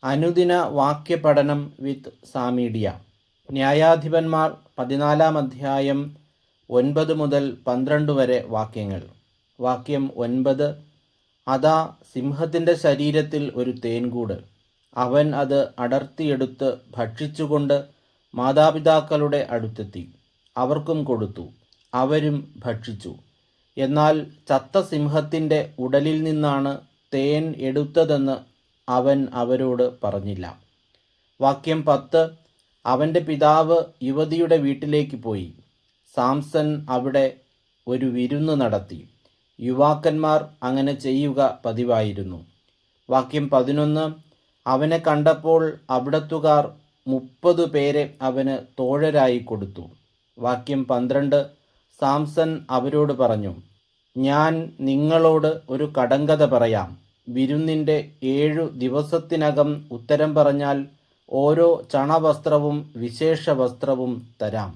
അനുദിന വാക്യപഠനം വിത്ത് സാമീഡിയ. ന്യായാധിപന്മാർ 14 അധ്യായം 9 മുതൽ 12 വരെ വാക്യങ്ങൾ. വാക്യം 9. അതാ സിംഹത്തിൻ്റെ ശരീരത്തിൽ ഒരു തേൻകൂട്. അവൻ അത് അടർത്തിയെടുത്ത് ഭക്ഷിച്ചുകൊണ്ട് മാതാപിതാക്കളുടെ അടുത്തെത്തി. അവർക്കും കൊടുത്തു. അവരും ഭക്ഷിച്ചു. എന്നാൽ ചത്ത സിംഹത്തിൻ്റെ ഉടലിൽ നിന്നാണ് തേൻ എടുത്തതെന്ന് അവൻ അവരോട് പറഞ്ഞില്ല. വാക്യം 10. അവൻ്റെ പിതാവ് യുവതിയുടെ വീട്ടിലേക്ക് പോയി. സാംസൺ അവിടെ ഒരു വിരുന്ന് നടത്തി. യുവാക്കന്മാർ അങ്ങനെ ചെയ്യുക പതിവായിരുന്നു. വാക്യം 11. അവനെ കണ്ടപ്പോൾ അവിടത്തുകാർ 30 പേരെ അവന് തോഴരായി കൊടുത്തു. വാക്യം 12. സാംസൺ അവരോട് പറഞ്ഞു, ഞാൻ നിങ്ങളോട് ഒരു കടങ്കഥ പറയാം. വിരുന്നിൻ്റെ 7 ദിവസത്തിനകം ഉത്തരം പറഞ്ഞാൽ ഓരോ ചണവസ്ത്രവും വിശേഷ വസ്ത്രവും തരാം.